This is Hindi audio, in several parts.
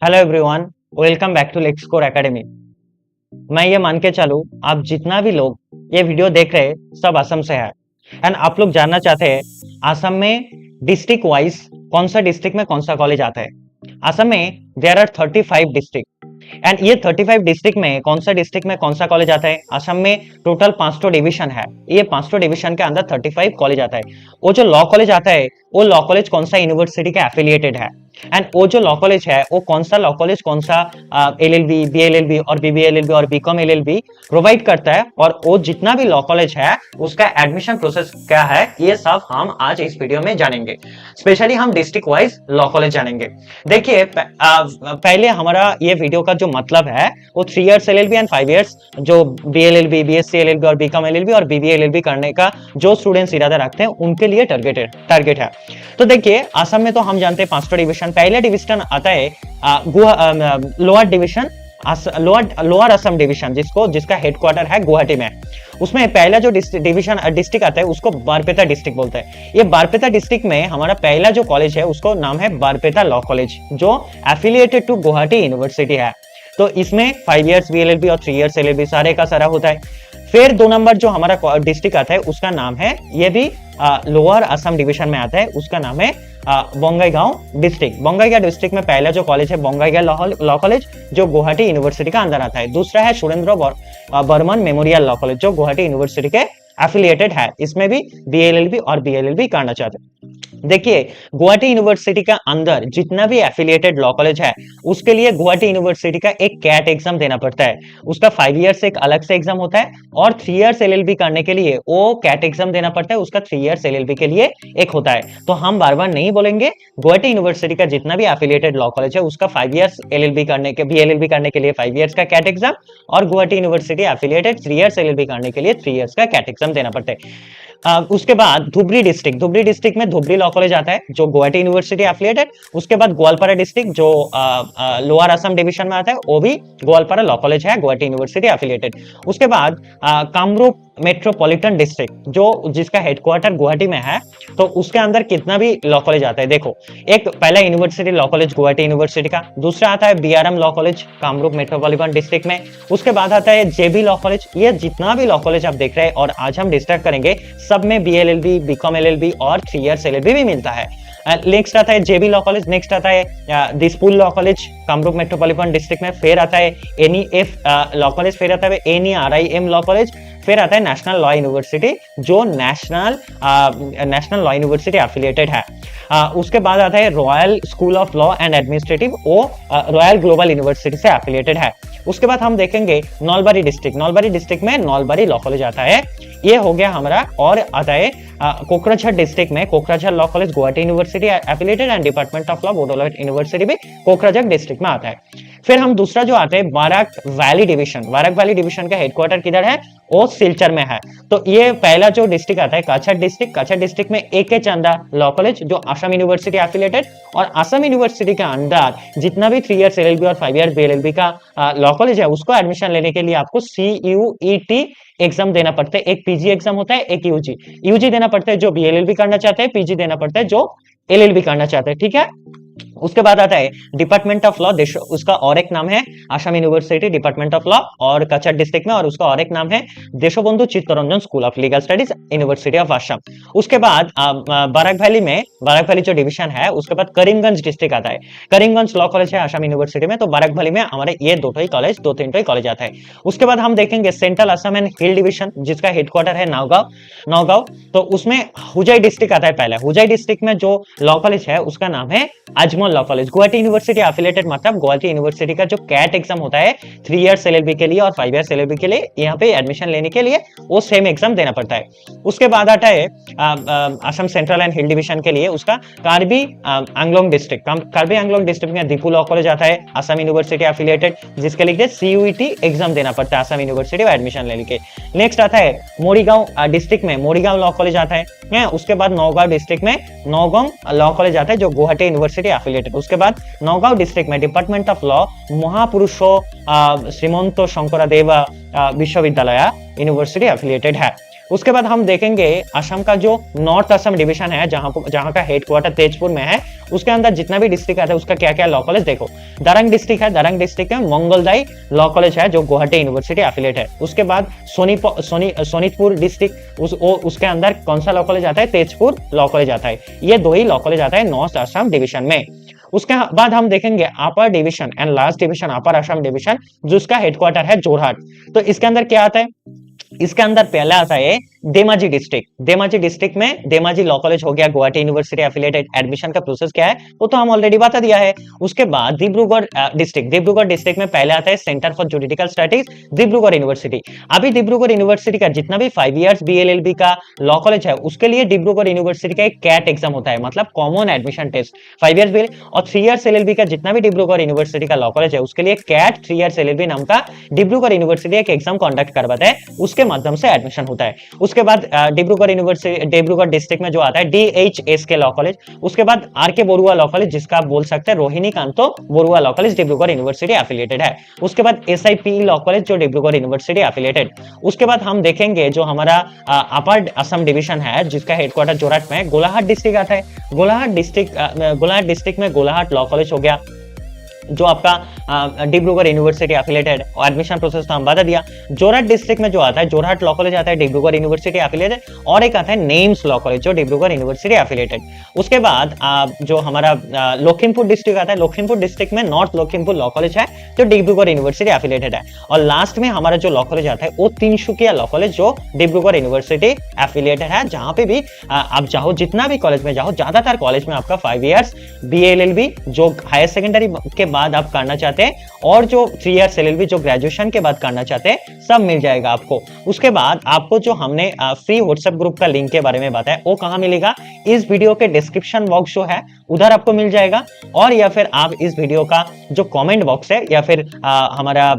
Hello everyone, welcome back to Lex Core Academy. मैं ये मान के चलूं, आप जितना भी लोग ये वीडियो देख रहे हैं सब असम से है एंड आप लोग जानना चाहते हैं असम में डिस्ट्रिक्ट वाइज कौन सा डिस्ट्रिक्ट में कौन सा कॉलेज आता है। असम में देयर आर 35 डिस्ट्रिक्ट एंड ये 35 डिस्ट्रिक्ट में कौन सा डिस्ट्रिक्ट में कौन सा कॉलेज आता है। असम में टोटल 500 डिवीजन है। ये 500 डिवीजन के अंदर 35 कॉलेज आता है। वो जो लॉ कॉलेज आता है वो लॉ कॉलेज कौन सा यूनिवर्सिटी के एफिलिएटेड है एंड वो जो लॉ कॉलेज है वो कौन सा लॉ कॉलेज कौन सा एलएलबी, बीएलएलबी और बीबीएलएलबी और बीकॉम एलएलबी प्रोवाइड करता है और वो जितना भी लॉ कॉलेज है उसका एडमिशन प्रोसेस क्या है, ये सब हम आज इस वीडियो में जानेंगे। स्पेशली हम डिस्ट्रिक्ट वाइज लॉ कॉलेज जानेंगे। देखिए पहले हमारा ये वीडियो का जो मतलब है वो 3 इयर्स एलएलबी एंड 5 इयर्स जो बीएलएलबी, बीएससी एलएलबी और बीकॉम एलएलबी और बीबीएलएलबी करने का जो स्टूडेंट्स इरादा रखते हैं उनके लिए टारगेट है। तो देखिए असम में तो हम जानते हैं 5 डिवीजन। पहले डिवीजन आता है lower division, lower Assam division जिसका हेडक्वार्टर है गुवाहाटी में। उसमें पहला जो डिस्ट्रिक्ट आता है उसको बारपेटा डिस्ट्रिक्ट बोलते हैं। ये बारपेटा डिस्ट्रिक्ट में हमारा पहला जो कॉलेज है उसको नाम है बारपेटा लॉ कॉलेज जो एफिलिएटेड टू गुवाहाटी यूनिवर्सिटी है। तो इसमें 5 इयर्स बीएलएलबी और 3 इयर्स एलएलबी सारे का सारा होता है। फिर 2 नंबर जो हमारा डिस्ट्रिक्ट आता है उसका नाम है, ये भी लोअर असम डिवीजन में आता है, उसका नाम है बोंगाईगांव डिस्ट्रिक्ट। बोंगाईगांव डिस्ट्रिक्ट में पहला जो कॉलेज है बोंगाईगांव लॉ कॉलेज जो गुवाहाटी यूनिवर्सिटी का अंदर आता है। दूसरा है Surendra Barman memorial law college जो गुवाहाटी यूनिवर्सिटी के एफिलिएटेड है। इसमें भी बीएलएलबी और बीएलएलबी करना चाहते हैं। देखिए गुवाहाटी यूनिवर्सिटी का अंदर जितना भी एफिलिएटेड लॉ कॉलेज है उसके लिए गुवाहाटी यूनिवर्सिटी का एक कैट एग्जाम देना पड़ता है। उसका 5 इयर्स एक अलग से एग्जाम होता है और 3 इयर्स एलएलबी करने के लिए वो कैट एग्जाम देना पड़ता है। उसका 3 इयर्स एलएलबी के लिए एक होता है। तो हम बार बार नहीं बोलेंगे, गुवाहाटी यूनिवर्सिटी का जितना भी एफिलिएटेड लॉ कॉलेज है उसका 5 इयर्स एलएलबी करने के बीएलएलबी करने के लिए 5 इयर्स का कैट एग्जाम और Guwahati university affiliated 3 years LLB करने के लिए 3 इयर्स का कैट एग्जाम देना पड़ता है। उसके बाद धुबरी डिस्ट्रिक्ट में धुबरी लॉ कॉलेज आता है जो गुवाहाटी यूनिवर्सिटी एफिलिएटेड। उसके बाद ग्वालपारा डिस्ट्रिक्ट जो लोअर असम डिवीजन में आता है वो भी ग्वालपारा लॉ कॉलेज है गुवाहाटी यूनिवर्सिटी एफिलिएटेड। उसके बाद कामरूप मेट्रोपॉलिटन डिस्ट्रिक्ट जो जिसका हेडक्वार्टर गुवाहाटी में है। तो उसके अंदर कितना भी लॉ कॉलेज आता है देखो, एक पहला university law college Guwahati university का, दूसरा आता है BRM law college Kamrup metropolitan district में, उसके बाद आता है जेबी लॉ कॉलेज। ये जितना भी लॉ कॉलेज आप देख रहे हैं और आज हम डिस्कस करेंगे सब में बीएलएलबी, बीकॉम एलएलबी और 3 इयर्स एलएलबी भी मिलता है। नेक्स्ट आता है जेबी लॉ कॉलेज, नेक्स्ट आता है Dispur law college Kamrup metropolitan district में, फिर आता है एनईएफ लॉ कॉलेज, फिर आता है एनईआरआईएम लॉ कॉलेज, फिर आता है नेशनल लॉ यूनिवर्सिटी जो नेशनल लॉ यूनिवर्सिटी एफिलिएटेड है। उसके बाद आता है royal school of law and administrative, वो रॉयल ग्लोबल यूनिवर्सिटी से एफिलिएटेड है। उसके बाद हम देखेंगे नौलबारी डिस्ट्रिक्ट में नौलबारी लॉ कॉलेज आता है। ये हो गया हमारा। और आता है कोकराझार डिस्ट्रिक्ट में Kokrajhar law college Guwahati university affiliated and department of law Bodoland university भी कोकराझार डिस्ट्रिक्ट में आता है। फिर हम दूसरा जो आता है बाराक वैली डिवीजन का हेडक्वार्टर किधर है, वो सिलचर में है। तो ये पहला जो डिस्ट्रिक्ट आता है काछार डिस्ट्रिक्ट में एके चंदा लॉ कॉलेज जो असम यूनिवर्सिटी एफिलिएटेड, और असम यूनिवर्सिटी के अंदर जितना भी 3 इयर्स एलएलबी और 5 इयर्स बीएलएलबी का लॉ कॉलेज है उसको एडमिशन लेने के लिए आपको CUET एग्जाम देना पड़ता है। एक पीजी एग्जाम होता है, एक यूजी देना पड़ता है जो बीएलएलबी करना चाहते हैं, पीजी देना पड़ता है जो एलएलबी करना चाहते हैं। ठीक है। उसके बाद आता है डिपार्टमेंट ऑफ लॉ, उसका और एक नाम है Assam university department of law और कचर डिस्ट्रिक्ट में, और उसका और एक नाम है Deshbandhu Chittaranjan school of legal studies university of Assam. उसके बाद बाराक वैली जो डिवीजन है उसके बाद करीमगंज डिस्ट्रिक्ट आता है। करीमगंज लॉ कॉलेज है असम यूनिवर्सिटी में। तो बाराक वैली में हमारे ये दो तीन कॉलेज आता है। उसके बाद हम देखेंगे central Assam and hill division जिसका हेडक्वार्टर है नौगांव। तो उसमें हुजाई डिस्ट्रिक्ट आता है। पहले हुजाई डिस्ट्रिक्ट में जो लॉ कॉलेज है उसका नाम है Ajmal law college. Guwahati university affiliated मतलब गुवाहाटी यूनिवर्सिटी का जो कैट एग्जाम होता है 3 इयर्स एलएलबी के लिए और 5 इयर्स एलएलबी के लिए, यहाँ पे एडमिशन लेने के लिए वो सेम एग्जाम देना पड़ता है। उसके बाद आता है Assam central and hill division के लिए उसका कार्बी आंगलोंग डिस्ट्रिक्ट में दीपू लॉ कॉलेज आता है असम यूनिवर्सिटी एफिलिएटेड जिसके लिए CUET एग्जाम देना पड़ता है असम यूनिवर्सिटी में एडमिशन लेने के। नेक्स्ट आता है मोरीगांव डिस्ट्रिक्ट में मोरीगांव लॉ कॉलेज आता है। उसके बाद नौगांव डिस्ट्रिक्ट में नौगांव लॉ कॉलेज आता है जो गुवाहाटी यूनिवर्सिटी एफिलिएटेड। उसके बाद नौगांव डिस्ट्रिक्ट में डिपार्टमेंट ऑफ लॉ महापुरुषो श्रीमंत शंकरदेव विश्वविद्यालय यूनिवर्सिटी एफिलिएटेड है। उसके बाद हम देखेंगे असम का जो नॉर्थ असम डिवीजन है, जहां का हेडक्वार्टर तेजपुर में है, उसके अंदर जितना भी डिस्ट्रिक्ट आता है उसका क्या क्या लॉ कॉलेज देखो। दरंग डिस्ट्रिक्ट है, दरंग डिस्ट्रिक्ट में मंगलदाई लॉ कॉलेज है जो गुवाहाटी यूनिवर्सिटी एफिलिएट है। उसके बाद सोनीतपुर डिस्ट्रिक्ट, उसके अंदर कौन सा लॉ कॉलेज आता है, तेजपुर लॉ कॉलेज आता है। ये दो ही लॉ कॉलेज आता है नॉर्थ असम डिवीजन में। उसके बाद हम देखेंगे upper division and last division, upper Assam division, जिसका हेडक्वार्टर है जोरहाट। तो इसके अंदर क्या आता है, इसके अंदर पहला आता है धेमाजी डिस्ट्रिक्ट। धेमाजी डिस्ट्रिक्ट में धेमाजी लॉ कॉलेज हो गया, गुवाहाटी यूनिवर्सिटी एफिलिएटेड। एडमिशन का प्रोसेस क्या है वो तो हम ऑलरेडी बता दिया है। उसके बाद डिब्रूगढ़ डिस्ट्रिक्ट, डिब्रूगढ़ डिस्ट्रिक्ट में पहले आता है centre for judicial studies Dibrugarh university. अभी डिब्रूगढ़ यूनिवर्सिटी का जितना भी 5 इयर्स बीएलएलबी का लॉ कॉलेज है उसके लिए डिब्रूगढ़ यूनिवर्सिटी का एक कैट एग्जाम होता है, मतलब common admission test. 5 years BL और 3 इयर्स एलएलबी का जितना भी डिब्रूगढ़ यूनिवर्सिटी का लॉ कॉलेज है उसके लिए कैट 3 इयर्स एलएलबी नाम का डिब्रूगढ़ यूनिवर्सिटी एक एग्जाम कंडक्ट करवाता है, उसके माध्यम से एडमिशन होता है। उसके बाद डिब्रूगढ़ यूनिवर्सिटी, डिब्रूगढ़ डिस्ट्रिक्ट में जो आता है डीएचएस के लॉ कॉलेज। उसके बाद आरके बोरुआ लॉ कॉलेज, जिसका आप बोल सकते हैं Rohini Kanto Borooah law college, Dibrugarh university affiliated है। उसके बाद एसआईपी लॉ कॉलेज जो डिब्रूगढ़ यूनिवर्सिटी एफिलिएटेड। उसके बाद हम देखेंगे जो हमारा अपर असम डिवीजन है जिसका हेडक्वार्टर जोरहाट में, गोलाघाट डिस्ट्रिक्ट आता है। गोलाघाट डिस्ट्रिक्ट में गोलाघाट लॉ कॉलेज हो गया जो आपका Dibrugarh university affiliated. Admission process तो हम बता दिया। जोरहाट डिस्ट्रिक्ट में जो आता है जोरहाट लॉ कॉलेज आता है डिब्रूगढ़ यूनिवर्सिटी एफिलिएटेड, और एक आता है नेम्स लॉ कॉलेज जो डिब्रूगढ़ यूनिवर्सिटी एफिलिएटेड। उसके बाद जो हमारा लखीमपुर डिस्ट्रिक्ट आता है, लखीमपुर डिस्ट्रिक्ट में नॉर्थ लखीमपुर लॉ कॉलेज है जो डिब्रूगढ़ यूनिवर्सिटी एफिलिएटेड है। और लास्ट में हमारा जो लॉ कॉलेज आता है वो तिनसुकिया लॉ कॉलेज जो डिब्रूगढ़ यूनिवर्सिटी एफिलिएटेड है। जहां पे भी आप जाओ, जितना भी कॉलेज में जाओ, ज्यादातर कॉलेज में आपका 5 इयर्स बीएलएलबी जो हायर सेकेंडरी के बाद आप करना चाहते हैं, और जो 3 इयर्स एलएलबी जो ग्रेजुएशन के बाद करना चाहते हैं, सब मिल जाएगा आपको। उसके बाद आपको जो हमने फ्री व्हाट्सएप ग्रुप का लिंक के बारे में बताया वो कहां मिलेगा, इस वीडियो के डिस्क्रिप्शन बॉक्स जो है उधर आपको मिल जाएगा, और या फिर आप इस वीडियो का जो कमेंट बॉक्स है या फिर हमारा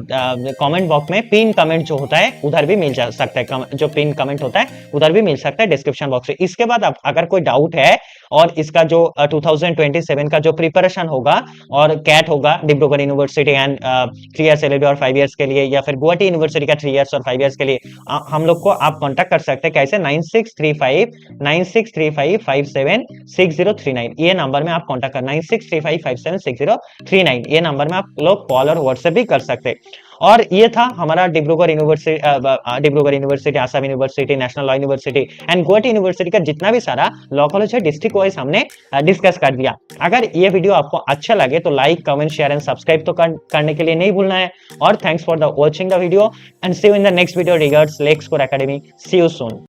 कमेंट बॉक्स में पिन कमेंट जो होता है उधर भी मिल जा सकता है, जो पिन कमेंट होता है उधर भी मिल सकता है डिस्क्रिप्शन बॉक्स में। इसके बाद अगर कोई डाउट है और इसका जो 2027 का जो प्रिपरेशन होगा और कैट होगा Dibrugarh university and 3 years LLB और 5 इयर्स के लिए, या फिर गुवाहाटी यूनिवर्सिटी का 3 इयर्स और 5 इयर्स के लिए, हम लोग को आप कांटेक्ट कर सकते हैं। कैसे, 9635576039 ये नंबर में आप कांटेक्ट कर, 9635576039 ये नंबर में आप लोग कॉल और व्हाट्सएप भी कर सकते हैं। और ये था हमारा Dibrugarh university, Assam university, national law university and Guwahati university का जितना भी सारा लॉ कॉलेज है डिस्ट्रिक्ट वाइज हमने डिस्कस कर दिया। अगर ये वीडियो आपको अच्छा लगे तो like, comment, share and subscribe तो करने के लिए नहीं भूलना है। और thanks for the watching the video and see you in the next video regards Lex Core Academy. See you soon.